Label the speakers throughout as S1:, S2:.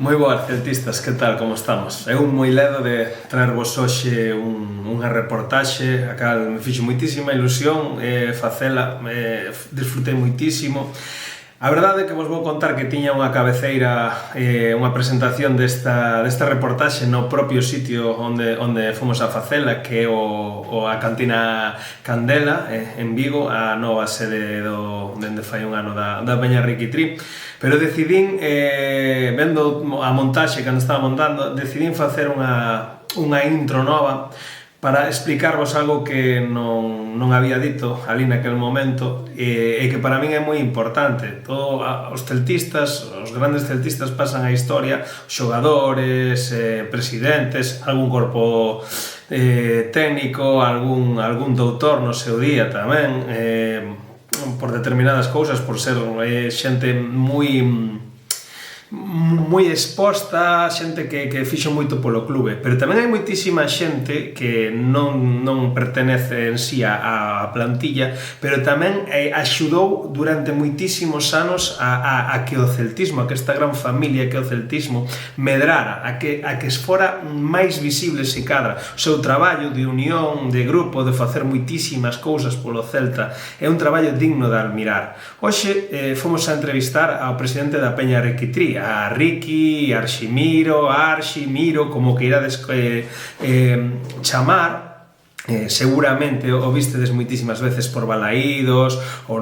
S1: Moi boas, celtistas, que tal, como estamos? Eu moi ledo de traervos hoxe unha reportaxe a cal me fixo moitísima ilusión facela, disfrutei moitísimo. A verdade é que vos vou contar que tiña unha cabeceira, unha presentación desta reportaxe no propio sitio onde fomos a facela, que é a Cantina Candela, en Vigo, a nova sede dende fai un ano da Peña Riquitrí. Pero decidín, vendo a montaxe cando estaba montando, decidín facer unha intro nova para explicarvos algo que non había dito ali naquel momento e que para min é moi importante. Os celtistas, os grandes celtistas pasan a historia, xogadores, presidentes, algún corpo técnico, algún doutor no seu día tamén, por determinadas cousas, por ser xente moi exposta, xente que fixo moito polo clube, pero tamén hai moitísima xente que non pertenece en sí á plantilla, pero tamén axudou durante moitísimos anos a que o celtismo, a que esta gran familia que o celtismo medrara, a que fora máis visible se cadra. O seu traballo de unión, de grupo, de facer moitísimas cousas polo Celta é un traballo digno de admirar. Hoxe fomos a entrevistar ao presidente da Peña Riquitrí, a Riqui, Arximiro, como que irades chamar. Seguramente o vistedes moitísimas veces por balaídos ou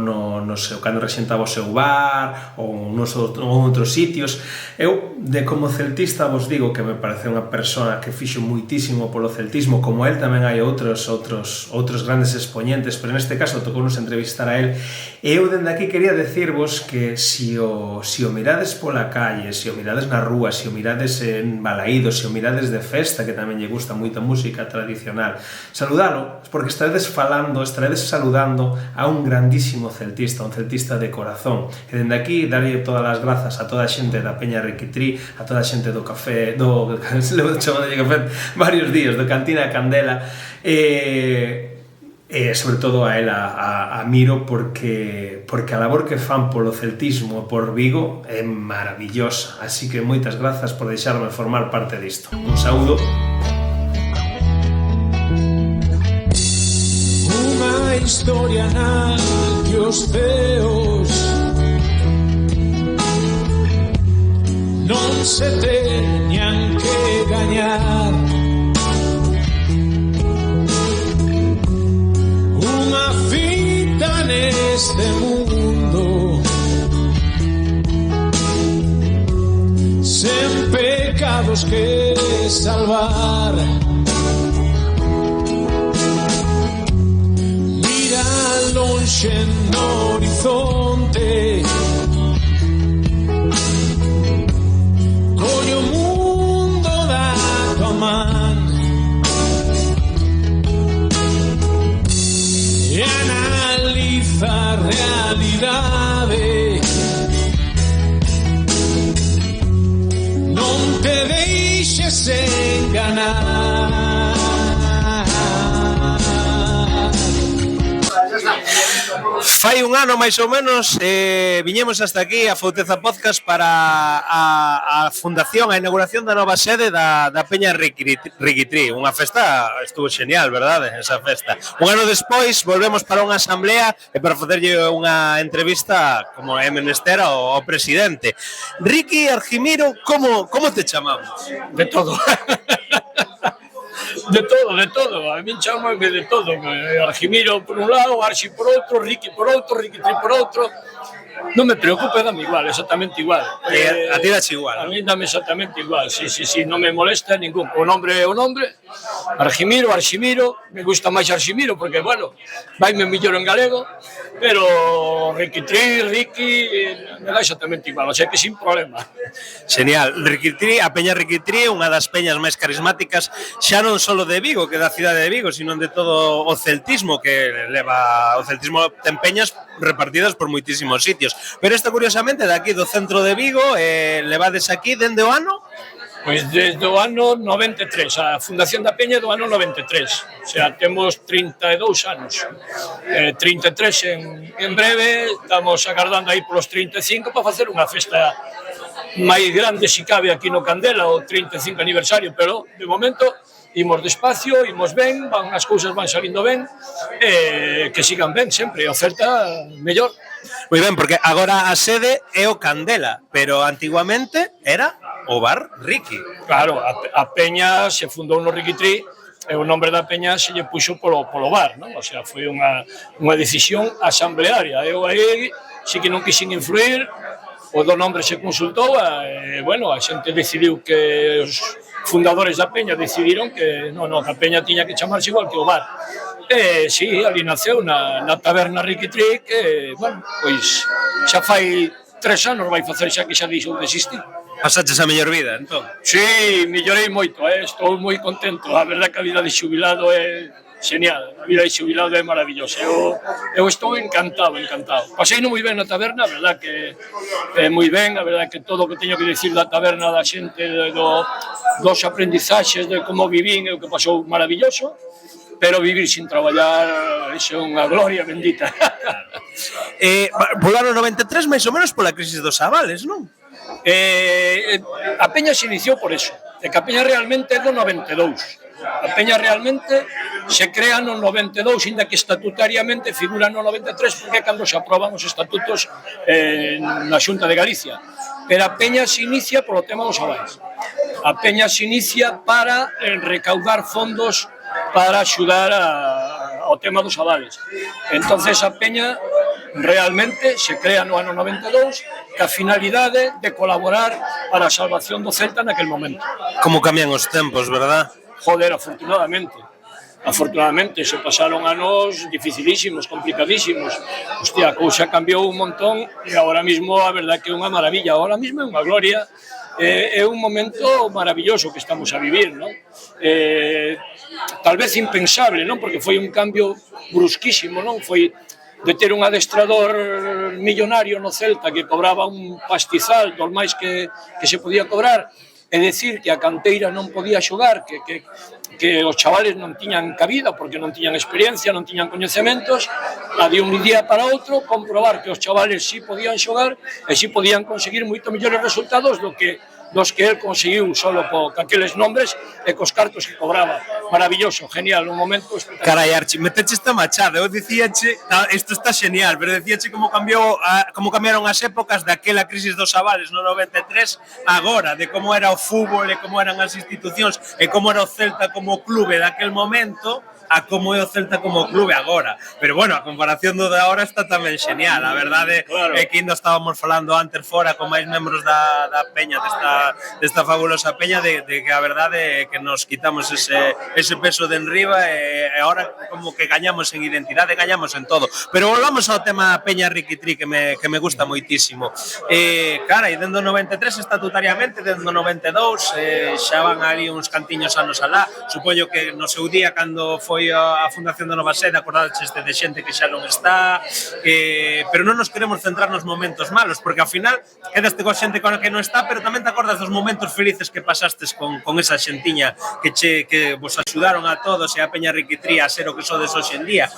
S1: cando rexentaba o seu bar ou nos outros sitios. Eu, como celtista, vos digo que me parece unha persona que fixo moitísimo polo celtismo, como el tamén hai outros grandes expoñentes, pero neste caso tocounos entrevistar a el. E eu dende aquí quería decirvos que se o mirades pola calle, se o mirades na rúa, se o mirades en balaídos, se o mirades de festa, que tamén lle gusta moita música tradicional, saludalo, porque estaredes saludando a un grandísimo celtista, un celtista de corazón. E dende aquí darlle todas as grazas a toda a xente da Peña Riquitrí, a toda a xente do café, levo chamándolle café varios días, do Cantina Candela, e sobre todo a ela, a Miro, porque a labor que fan polo celtismo e por Vigo é maravillosa. Así que moitas grazas por deixarme formar parte disto. Un saúdo.
S2: Unha historia na que os feos non se teñan que gañar. Unha fita neste mundo sen pecados que salvar. Mira lonxe no horizonte, coño o mundo da tua man e analiza a realidade. Non te deixes enganar.
S1: Fai un ano máis ou menos viñemos hasta aquí a Fouteza Podcast para a fundación, a inauguración da nova sede da Peña Riquitrí. Unha festa, estuvo genial, verdade, esa festa. Un ano despois volvemos para unha asamblea e para facerlle unha entrevista como é menester ao presidente. Riqui, Arximiro, como te chamamos?
S3: De todo. De todo. A min chamanme de todo. Arximiro por un lado, Arxi por outro, Riqui por outro, Riquitrí por outro. Non me preocupa, dame igual, exactamente igual.
S1: A ti das igual.
S3: A mí dame exactamente igual, sí, non me molesta ningún. O nombre é o nombre, Arximiro, me gusta máis Arximiro porque, bueno, vaime mellor en galego, pero Riquitrí, me dá exactamente igual, o sea que sin problema.
S1: Genial. Riquitrí, a Peña Riquitrí é unha das peñas máis carismáticas, xa non só de Vigo, que da cidade de Vigo, sino de todo o celtismo que leva. O celtismo ten peñas repartidas por moitísimos sitios. Pero esta, curiosamente, de aquí do centro de Vigo, levades aquí dende o ano?
S3: Pois desde o ano 93, a fundación da Peña do ano 93, o sea, temos 32 anos, 33 en breve, estamos agardando aí polos 35 para facer unha festa máis grande si cabe aquí no Candela, o 35 aniversario, pero de momento imos despacio, imos ben, as cousas van salindo ben, que sigan ben sempre, o Celta mellor.
S4: Moi ben, porque agora a sede é o Candela, pero antiguamente era o bar Ricky.
S3: Claro, a peña se fundou no Riquitrí e o nombre da peña se lle puxo polo bar, non? O sea, foi unha decisión asamblearia. Eu aí sí que non quixen influir, o do nombre se consultou e, bueno, a xente decidiu que os fundadores da peña decidiron que a peña tiña que chamarse igual que o bar. E, sí, ali naceu na taberna Riquitrí que, bueno, pois xa fai 3 anos vai facer xa que xa dixou de existir.
S4: Pasaches a mellor vida, entón?
S3: Sí, mellorei moito, estou moi contento. A verdade que a vida de xubilado é genial, a vida de xubilado é maravillosa. Eu estou encantado. Paseino moi ben na taberna, a verdade que é moi ben, a verdade que todo o que teño que dicir da taberna da xente, dos aprendizaxes, de como vivín, é o que pasou maravilloso, pero vivir sin traballar é unha gloria bendita.
S4: Polo ano 93, máis ou menos pola crisis dos avales, non?
S3: A peña se iniciou por eso, que a peña realmente é do 92. A peña realmente se crea no 92, inda que estatutariamente figura no 93, porque é cando se aproban os estatutos na Xunta de Galicia. Pero a peña se inicia polo tema dos avales. A peña se inicia para recaudar fondos para axudar ao tema dos avales. Entonces a peña realmente se crea no ano 92 ca finalidade de colaborar para a salvación do Celta naquel momento.
S4: Como cambian os tempos, verdad?
S3: Joder, afortunadamente se pasaron anos dificilísimos, complicadísimos. Hostia, a cousa cambiou un montón e agora mismo a verdade que é unha maravilla, agora mismo é unha gloria, é un momento maravilloso que estamos a vivir, non? Tal vez impensable, non? Porque foi un cambio brusquísimo, non? Foi de ter un adestrador millonario no Celta que cobraba un pastizal dos máis que se podía cobrar, é dicir que a canteira non podía xogar, que os chavales non tiñan cabida porque non tiñan experiencia, non tiñan coñecementos, a de un día para outro comprobar que os chavales sí podían xogar e sí podían conseguir moito mellores resultados dos que él conseguiu solo con aqueles nombres e cos cartos que cobraba. Maravilloso, genial, un momento espectacular.
S4: Carai, Archi, meteche esta machada. Eu dicíache, isto está genial, pero dicíache como cambiaron as épocas daquela crisis dos avales no 93 agora, de como era o fútbol e como eran as institucións e como era o Celta como clube daquel momento a como é o Celta como clube agora. Pero bueno, a comparación do de agora está tamén genial. A verdade é que ainda estábamos falando antes fora con máis membros da peña, desta fabulosa peña, de que a verdade é que nos quitamos ese peso de enriba e agora como que gañamos en identidade, gañamos en todo. Pero volvamos ao tema peña Riquitrí, que me gusta moitísimo. Cara, e dentro do 93 estatutariamente, dentro do 92, xa van ali uns cantiños anos alá. Supoño que no seu día, cando foi a fundación da Nova Sede, acordaches de xente que xa non está, pero non nos queremos centrar nos momentos malos, porque ao final quedaste coa xente con a que non está, pero tamén te acordas dos momentos felices que pasastes con esa xentiña que vos axudaron a todos e a peña Riquitrí a ser o que sodes hoxe en día.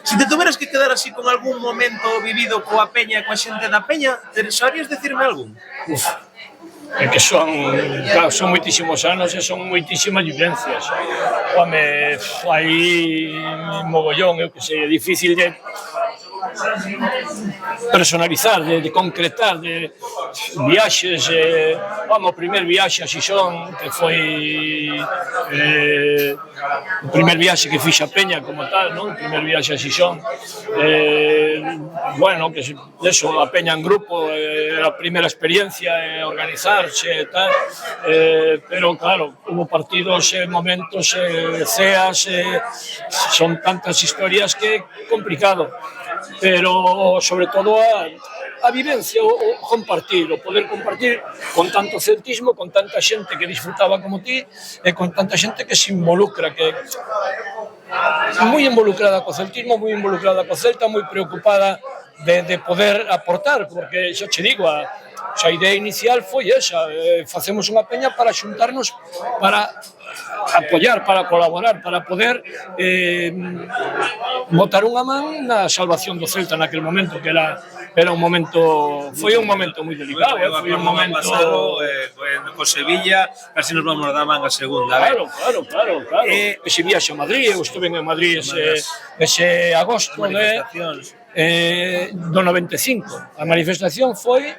S4: Se te tuveras que quedar así con algún momento vivido coa peña e coa xente da peña, sabrías decirme algún?
S3: É que son moitísimos anos e son moitísimas vivencias. Home, aí mogollón, eu que sei, é difícil de personalizar, de concretar, de viaxes, o primer viaxe a Xixón, que foi o primer viaxe que fixa a peña como tal, non? O primer viaxe a Xixón, bueno, que eso, a peña en grupo, era a primeira experiencia, organizarse e tal, pero claro, hubo partidos, momentos, ceas, son tantas historias que é complicado. Pero sobre todo a vivencia, o compartir, o poder compartir con tanto celtismo, con tanta xente que disfrutaba como ti e con tanta xente que se involucra, que moi involucrada co celtismo, moi involucrada co Celta, moi preocupada de poder aportar, porque xa che digo, a idea inicial foi esa, facemos unha peña para xuntarnos, para apoiar, para colaborar, para poder botar unha man na salvación do Celta naquele momento, que era un momento, foi un momento moi delicado, foi un momento
S4: pasado co Sevilla, casi nos vamos a dar man a segunda.
S3: Claro. Ese viaxe a Madrid, eu estuve en Madrid ese agosto do 95. A manifestación foi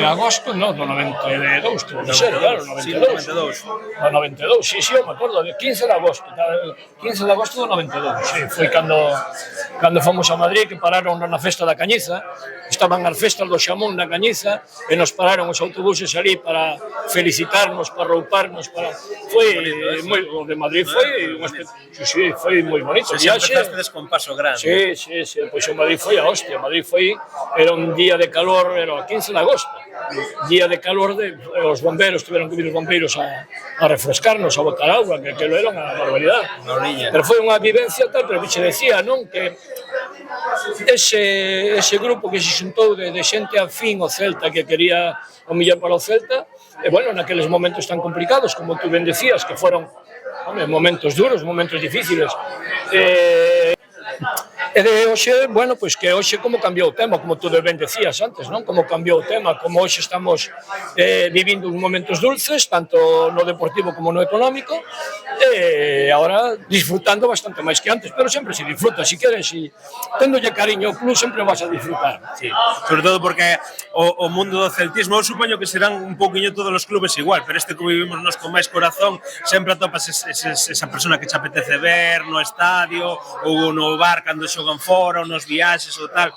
S3: agosto, no, do 92, pode ser, claro, 92. Do 92, sí, eu me acordo, de 15 de agosto do 92, sí, foi cando fomos a Madrid, que pararon na festa da Cañiza, estaban as festas do Xamón na Cañiza, e nos pararon os autobuses ali para felicitarnos, para rouparnos, foi moi, o de Madrid foi moi bonito.
S4: Se empezastedes con paso grande.
S3: Sí, pois o Madrid foi a hostia, era un día de calor, era o 15 de agosto, día de calor, os bomberos, tiveron que vir os bombeiros a refrescarnos, a botar agua, que aquilo era unha barbaridade. Pero foi unha vivencia tal, pero que se decía, non, que ese grupo que se xuntou de xente afín ao Celta, que quería o mellor para o Celta, e bueno, naqueles momentos tan complicados, como tú ben decías, que foron momentos duros, momentos difíciles, e de hoxe, bueno, pois que hoxe como cambiou o tema, como tú ben decías antes, non? Como cambiou o tema, como hoxe estamos vivindo uns momentos dulces, tanto no deportivo como no económico, e agora disfrutando bastante máis que antes, pero sempre se disfruta, si queres, e tendolle cariño ao club, sempre vas a disfrutar.
S4: Sí, sobre todo porque o mundo do celtismo, eu supoño que serán un pouquiño todos os clubes igual, pero este que vivimos nos con máis corazón, sempre atopas esa persona que te apetece ver no estadio, ou no bar cando xogan fora, ou nos viaxes ou tal.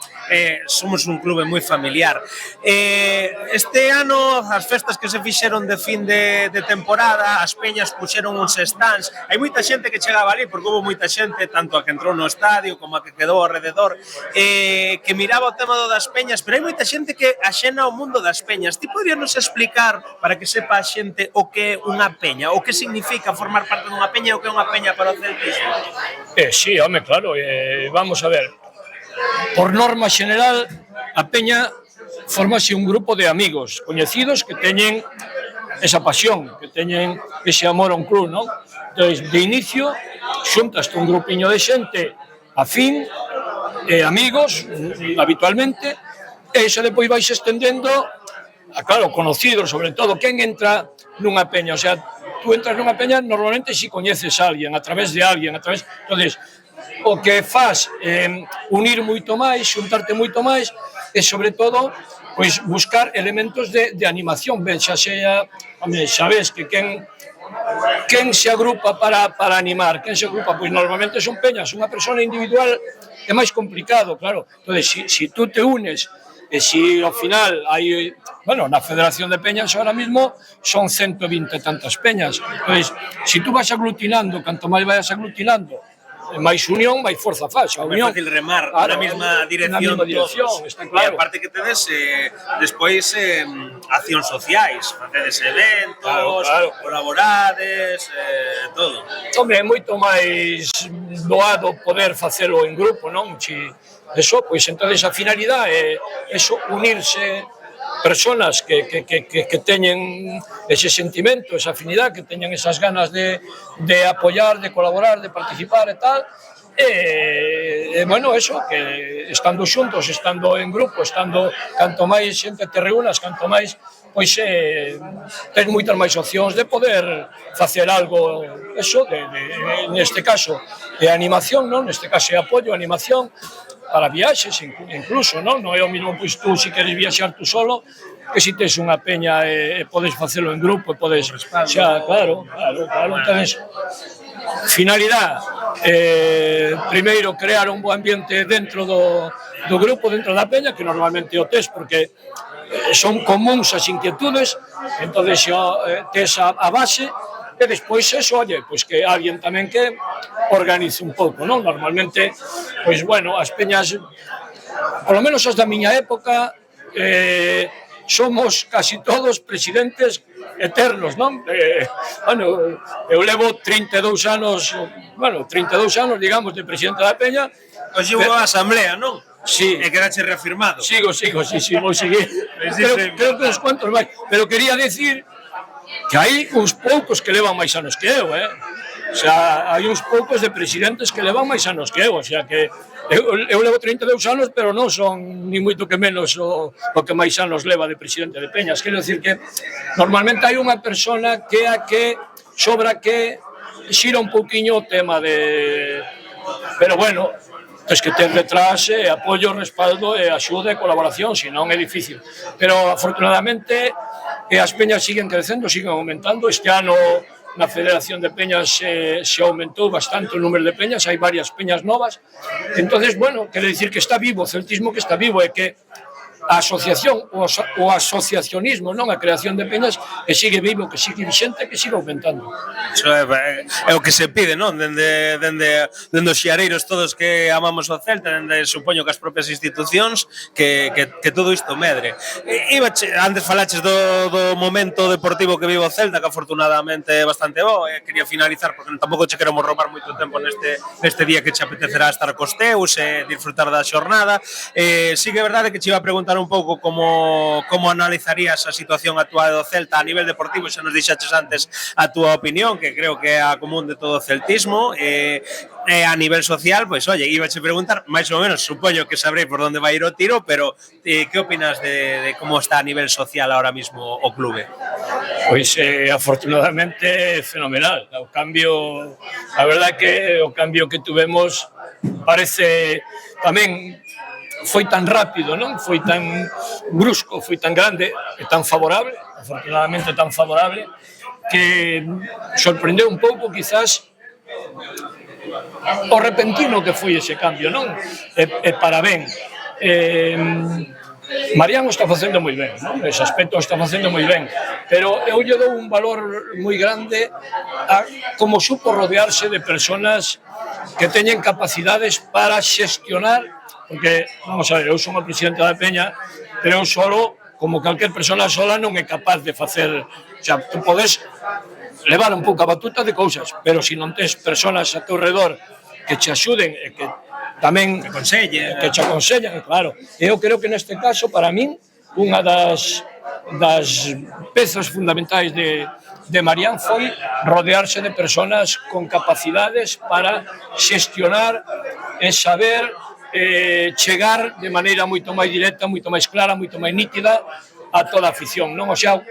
S4: Somos un clube moi familiar. Este ano, as festas que se fixeron de fin de temporada, as peñas puxeron uns stands. Hai moita xente que chegaba ali, porque houve moita xente, tanto a que entrou no estadio como a que quedou alrededor, que miraba o tema das peñas, pero hai moita xente que axena o mundo das peñas. Ti podríanos explicar, para que sepa a xente, o que é unha peña, o que significa formar parte dunha peña e o que é unha peña para o celtismo?
S3: Sí, home, claro, vamos a ver, por norma xeneral, a peña formase un grupo de amigos coñecidos que teñen esa pasión, que teñen ese amor a un club, non? Entón, de inicio, xuntaste un grupiño de xente afín, amigos, habitualmente, e iso depois vais estendendo a, claro, conocidos, sobre todo, quen entra nunha peña, o sea, tú entras nunha peña normalmente si coñeces a alguén, a través de alguén, entonces, o que faz unir moito máis, xuntarte moito máis, e sobre todo, pois buscar elementos de animación, ben, xa sea, sabes que quen se agrupa para animar, quen se agrupa, pois normalmente son peñas, unha persona individual é máis complicado, claro, entonces, si tú te unes, e si ao final hai, bueno, na Federación de Peñas ahora mismo son 120 e tantas peñas, entonces, si tú vas aglutinando, canto máis vayas aglutinando, máis unión, máis forza faz.
S4: É fácil remar na mesma dirección todos.
S3: Está claro.
S4: E aparte que tedes despois accións sociais, facedes eventos, colaborades, todo.
S3: Hombre, é moito máis doado poder facelo en grupo, non? Eso, pois entonces a finalidade é eso, unirse personas que teñen ese sentimento, esa afinidade, que teñen esas ganas de apoiar, de colaborar, de participar e tal, e bueno, eso, que estando xuntos, estando en grupo, estando, canto máis xente te reúnas, canto máis, pois tens moitas máis opcións de poder facer algo, eso, neste caso, de animación, non? Neste caso de apoio, animación, para viaxes incluso, non? Non é o mesmo, pois tú, se queres viaxar tú solo, que si tes unha peña e podes facelo en grupo, e podes, xa, claro, entonces, finalidade, primeiro, crear un bo ambiente dentro do grupo, dentro da peña, que normalmente o tes, porque son comuns as inquietudes, entonces tes a base, e despois eso, oye, pois que alguén tamén que organice un pouco, non? Normalmente, pois, bueno, as peñas, polo menos as da miña época, somos casi todos presidentes eternos, non? Bueno, eu levo 32 anos, digamos, de presidente da peña.
S4: Hoxe hubo a asamblea, non?
S3: Sí.
S4: E quedache reafirmado.
S3: Sigo, sí, vou seguir. Creo que uns cuantos máis. Pero quería decir que hai uns poucos que levan máis anos que eu, O sea, hai uns poucos de presidentes que levan máis anos que eu, o sea que eu levo 32 anos, pero non son ni moito que menos o que máis anos leva de presidente de Peñas. Quero decir que normalmente hai unha persona que a que sobra que xira un pouquiño o tema de... Pero bueno, tens que ter detrás apoio, respaldo, axuda e colaboración, senón é difícil. Pero afortunadamente as peñas siguen crecendo, siguen aumentando. Este ano na Federación de Peñas se aumentou bastante o número de peñas, hai varias peñas novas. Entonces, bueno, quere dicir que está vivo, o celtismo que está vivo, e que a asociación, o asociacionismo, non a creación de peñas, que sigue vivo, que sigue vixente, que sigue aumentando.
S4: Iso é o que se pide, non? Dende os xiareiros todos que amamos o Celta, dende, supoño, que as propias institucións, que todo isto medre. Antes falaches do momento deportivo que vive o Celta, que afortunadamente é bastante bo. Quería finalizar, porque tampouco che queremos roubar moito tempo neste día que che apetecerá estar cos teus e disfrutar da xornada. Sí que é verdade que che iba a preguntar un pouco como analizarías a situación actual do Celta a nivel deportivo. Xa nos dixaches antes a túa opinión, que creo que é a común de todo o celtismo, e a nivel social, pois, oye, ibache preguntar, máis ou menos, supoño que sabrei por onde vai ir o tiro, pero que opinas de como está a nivel social ahora mismo o clube?
S3: Pois, afortunadamente, fenomenal. O cambio, a verdade que o cambio que tuvemos parece tamén foi tan rápido, non? Foi tan brusco, foi tan grande e tan favorable, afortunadamente tan favorable, que sorprendeu un pouco, quizás, o repentino que foi ese cambio, non? E para ben. Marián o está facendo moi ben, non? Ese aspecto o está facendo moi ben, pero eu lle dou un valor moi grande a como supo rodearse de personas que teñen capacidades para xestionar. Porque, vamos a ver, eu son o presidente da Peña, pero eu solo, como calquer persona sola, non é capaz de facer... O sea, tú podes levar un pouco a batuta de cousas, pero se non tes personas a teu redor que te axuden e que tamén... Que te aconsellen, claro. Eu creo que neste caso, para min, unha das pezas fundamentais de Marián foi rodearse de personas con capacidades para xestionar e saber chegar de maneira moito máis directa, moito máis clara, moito máis nítida a toda a afición, non? O sea,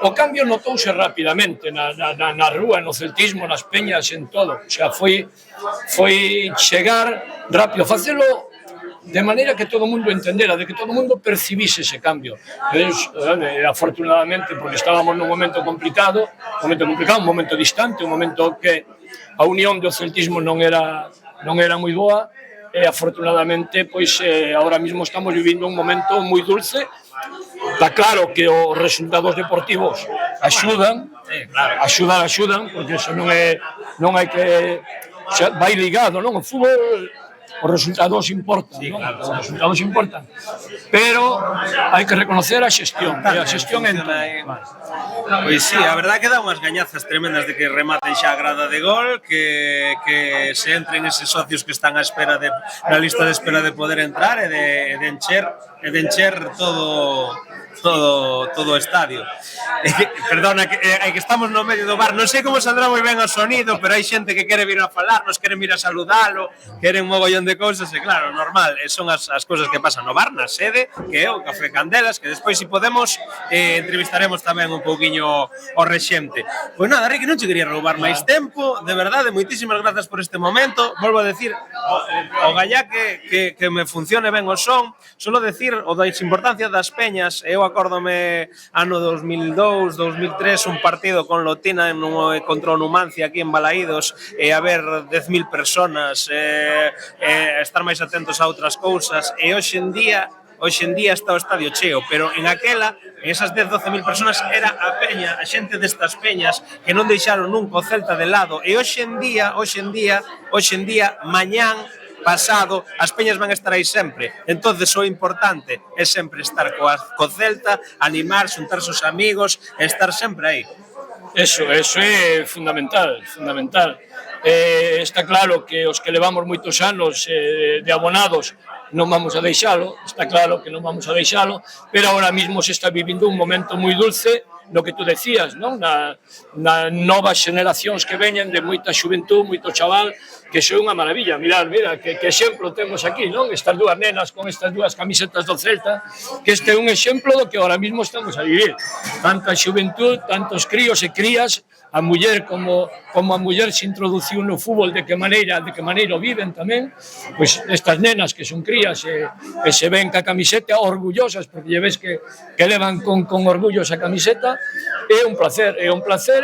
S3: o cambio notouse rapidamente na rúa, no celtismo, nas peñas, en todo. O sea, foi chegar rápido, facelo de maneira que todo o mundo entendera, de que todo o mundo percibise ese cambio. Afortunadamente, porque estábamos nun momento complicado, un momento distante, un momento que a unión do celtismo non era moi boa, e afortunadamente, pois, ahora mismo estamos vivindo un momento moi dulce. Está claro que os resultados deportivos axudan, porque eso non hai que... vai ligado, non? O fútbol, os resultados importan, non? Os resultados importan, pero hai que reconocer a xestión, e a xestión en todo.
S4: Pois sí, a verdade que dá unhas gañazas tremendas de que rematen xa a grada de gol, que se entren eses socios que están á espera na lista de espera de poder entrar e de encher todo o estadio. Perdona, que estamos no medio do bar, non sei como saldrá moi ben o sonido, pero hai xente que quere vir a falar, nos queren vir a saludalo, queren un mogollón de cousas, e claro, normal, son as cousas que pasan no bar, na sede, que é o Café Candelas, que despois, se podemos, entrevistaremos tamén un pouquiño o rexente. Pois nada, Ricky, non che quería roubar máis tempo, de verdade, moitísimas grazas por este momento. Volvo a decir, o gallá que me funcione ben o son, solo decir o da importancia das peñas. Eu acórdome ano 2002, 2003, un partido con Lotina contra o Numancia aquí en Balaídos, e haber 10.000 personas, estar máis atentos a outras cousas, e hoxe en día está o estadio cheo, pero en aquela, esas 10-12.000 personas, era a peña, a xente destas peñas que non deixaron nunca o Celta de lado, e hoxe en día, mañán, pasado, as peñas van a estar aí sempre. Entonces, o importante é sempre estar co Celta, animar, xuntarse os amigos, estar sempre aí.
S3: Eso é fundamental. Está claro que os que levamos moitos anos de abonados non vamos a deixalo, está claro que non vamos a deixalo, pero ahora mismo se está vivindo un momento moi dulce no que tú decías, non? Na novas xeneracións que veñen de moita xuventud, moito chaval, que é unha maravilla. Mirad, mira, que exemplo temos aquí, non? Estas dúas nenas con estas dúas camisetas do Celta, que este é un exemplo do que ahora mismo estamos a vivir. Tanta xuventud, tantos críos e crías, a muller como a muller se introduciu no fútbol, de que maneira o viven tamén, pois estas nenas que son crías e se ven ca camiseta orgullosas, porque lle ves que levan con orgullo esa camiseta, é un placer e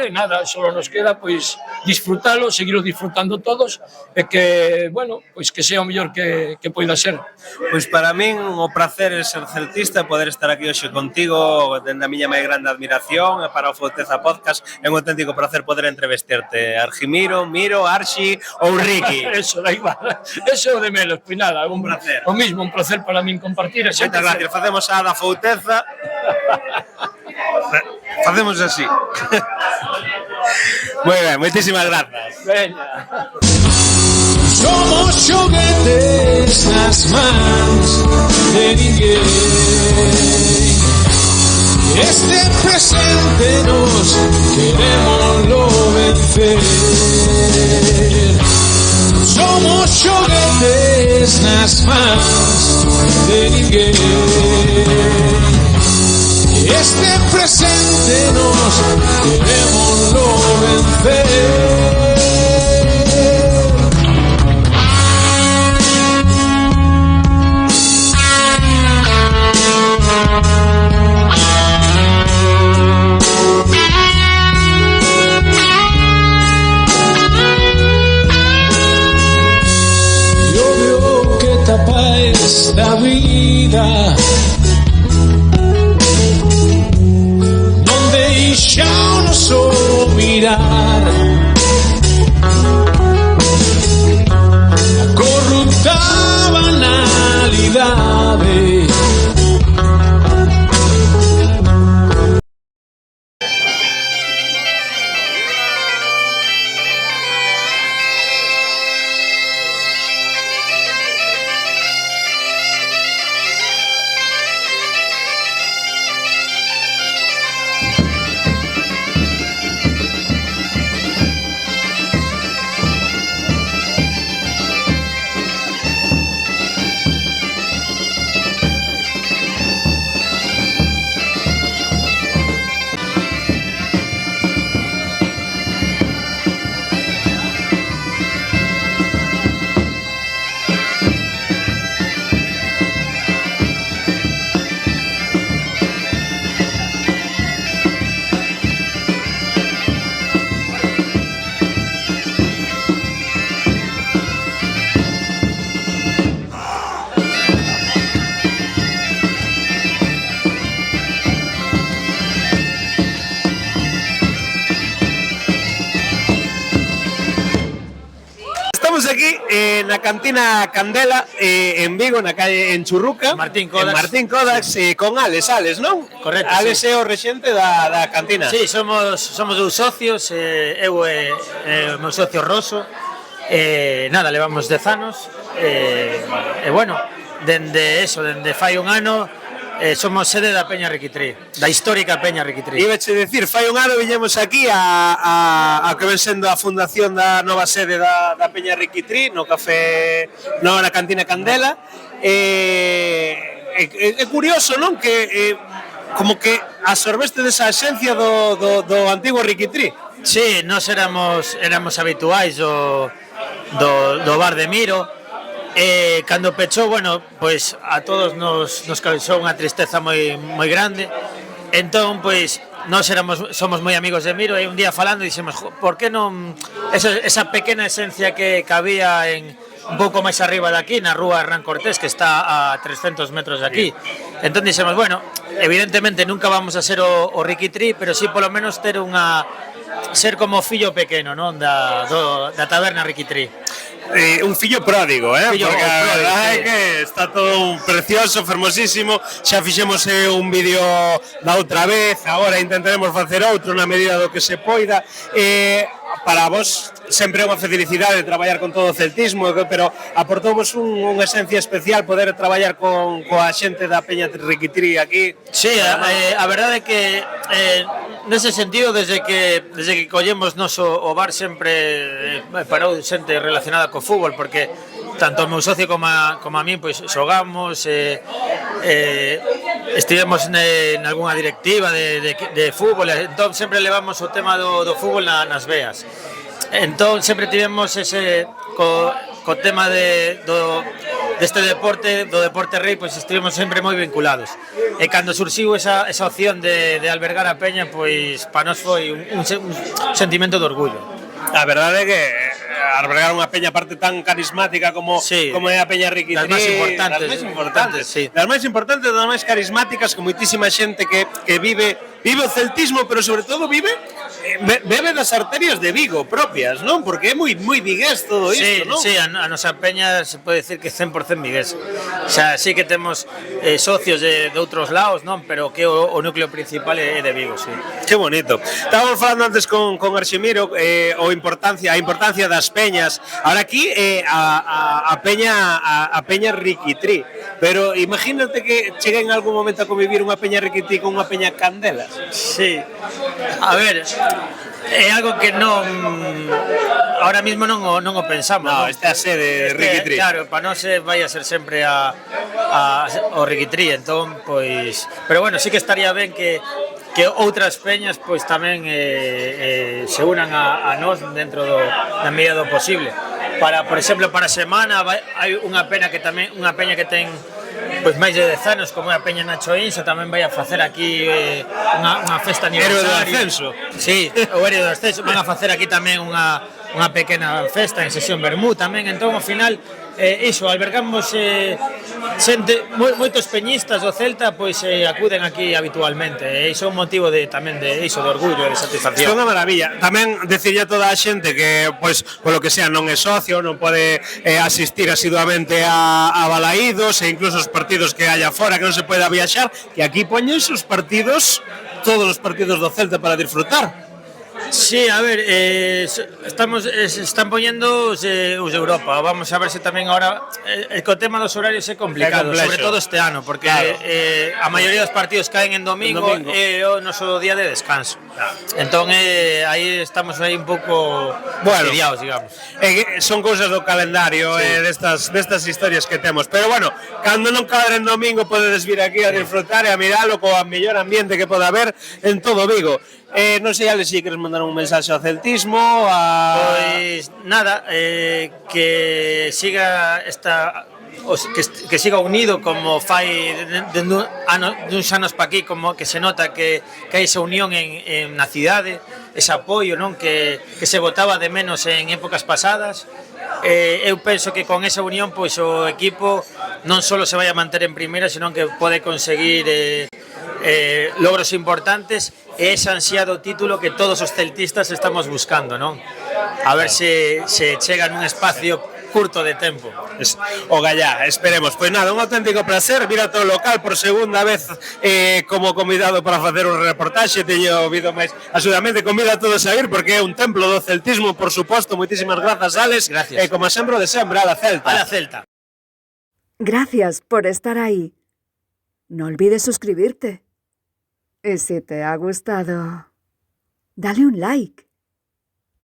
S3: nada, só nos queda pois disfrutalo, seguir disfrutando todos e que, bueno, pois que sea o mellor que poida ser.
S4: Pois para min o prazer é ser celtista, poder estar aquí hoxe contigo, dende a miña máis grande admiración, e para o Fouteza Podcast é un auténtico prazer poder entrevistarte. Argimiro, Miro, Arxi ou Ricky.
S3: Eso, da igual. Eso de menos, pois nada, un
S4: placer.
S3: O mismo, un placer para min compartir.
S4: Moitas gracias, facemos a da Fouteza. Facemos así. Moi ben, moitísimas grazas.
S3: Veña.
S2: Somos xoguetes nas mans de ninguén. Este presente nos queremoslo vencer. Somos xoguetes nas mans de ninguén. Este presente nos queremoslo vencer. Da vida non deixa o noso mirar a corrupta banalidade.
S4: Na cantina Candela en Vigo, na calle en Churruca,
S5: Martín Kodax,
S4: Martín Kodax con Alex, non?
S5: Correcto.
S4: Alex
S5: sí.
S4: é o rexente da cantina.
S5: Sí, somos dous socios, eu e o meu socio Rosso. Nada, levamos 10 anos e bueno, dende fai un ano somos sede da Peña Riquitrí, da histórica Peña Riquitrí.
S4: Ibache decir, fai un ano viñemos aquí a que ven sendo a fundación da nova sede da Peña Riquitrí, no café, na cantina Candela. É curioso, non? Que como que absorbeste desa esencia do antigo Riquitrí.
S5: Sí, nós éramos habituais do bar de Miro. Cando pechou, bueno, pois a todos nos causou unha tristeza moi grande. Entón, pois nós somos moi amigos de Miro e un día falando dixemos, por que non esa pequena esencia que había un pouco máis arriba de aquí, na rúa Hernán Cortés, que está a 300 metros de aquí. Entón dixemos, bueno, evidentemente nunca vamos a ser o Riquitrí, pero sí polo menos ser como fillo pequeno, non, da taberna Riquitrí.
S4: Un fillo pródigo,
S5: Fillo
S4: porque a
S5: pródigo,
S4: verdade é
S5: sí.
S4: que está todo precioso, fermosísimo. Xa fixemos un vídeo da outra vez, agora intentaremos facer outro na medida do que se poida. para vos sempre é unha felicidade traballar con todo o celtismo, pero aportouvos unha esencia especial poder traballar coa xente da Peña Riquitrí aquí.
S5: Sí, a verdade é que nese sentido, desde que collemos nos o bar sempre parou xente relacionada co fútbol, porque tanto o meu socio como a min pois xogamos, estivemos en algunha directiva de fútbol, entón sempre levamos o tema do fútbol nas veas. Entón sempre tivemos ese co tema deste deporte, do deporte rei, pois estivemos sempre moi vinculados. E cando surxiu esa opción de albergar a Peña, pois para nós foi un sentimento de orgullo.
S4: A verdade é que albergar unha peña parte tan carismática como é a Peña Riquitrí,
S5: das máis importantes,
S4: das máis importantes, das máis carismáticas, con moitísima xente que vive o celtismo, pero sobre todo bebe das arterias de Vigo propias, non? Porque é moi vigués todo isto, non?
S5: Sí, a nosa peña se pode decir que 100% vigués. O sea, sí que temos socios de outros lados, non? Pero que o núcleo principal é de Vigo, sí.
S4: Que bonito. Estábamos falando antes con Arximiro a importancia das peñas. Ahora aquí a Peña Riquitrí. Pero imagínate que chega en algún momento a convivir unha Peña Riquitrí con unha Peña Candelas.
S5: Sí. A ver, é algo que non ahora mismo non o pensamos.
S4: No, esta é a sede de Riquitrí.
S5: Claro, para nós vai a ser sempre o Riquitrí, entón, pois, pero bueno, sí que estaría ben que outras peñas pois tamén se unan a nós dentro da medida do posible. Por exemplo, para a semana hai unha peña que ten pois máis de 10 anos, como é a Peña Nacho Insa, tamén vai a facer aquí unha festa aniversario.
S4: Héroe do ascenso.
S5: Sí, o héroe do ascenso. Van a facer aquí tamén unha pequena festa en sesión vermú tamén, entón ao final iso, albergamos xente, moitos peñistas do Celta pois acuden aquí habitualmente, e iso é un motivo tamén de orgullo e de satisfacción.
S4: É unha maravilla. Tamén decirlle a toda a xente que, pois, polo que sea, non é socio, non pode asistir asiduamente a balaídos e incluso os partidos que haya fora, que non se poida viaxar, que aquí poñen os partidos, todos os partidos do Celta para disfrutar.
S5: Sí, a ver, están poñendo os de Europa. Vamos a ver se tamén agora co tema dos horarios é complicado, sobre todo este ano, porque claro, a maioría dos partidos caen en domingo e o noso día de descanso. Claro. Entón aí estamos aí un pouco fastidiados, digamos.
S4: Son cousas do calendario, destas historias que temos. Pero bueno, cando non cadra en domingo podedes vir aquí a disfrutar e a miralo co mellor ambiente que poda haber en todo Vigo. Non sei, Alex, se queres mandar un mensaxe ao celtismo
S5: Pois nada, que siga que siga unido como fai duns anos pa aquí, como que se nota que hai esa unión na cidade, ese apoio, non, que se botaba de menos en épocas pasadas. Eu penso que con esa unión pois o equipo non só se vai a manter en primeira, senón que pode conseguir logros importantes e ese ansiado título que todos os celtistas estamos buscando, non? A ver se chega nun espacio curto de tempo.
S4: O gallá, esperemos. Pois nada, un auténtico placer vir a todo o local por segunda vez como convidado para facer un reportaxe. Teño ouvido máis asudamente, convido a todos a ir porque é un templo do celtismo, por suposto. Moitísimas grazas, Alex.
S5: Gracias.
S4: E como sempre, de sempre, a la Celta.
S5: A la Celta.
S6: Gracias por estar ahí. No olvides suscribirte. Y si te ha gustado, dale un like.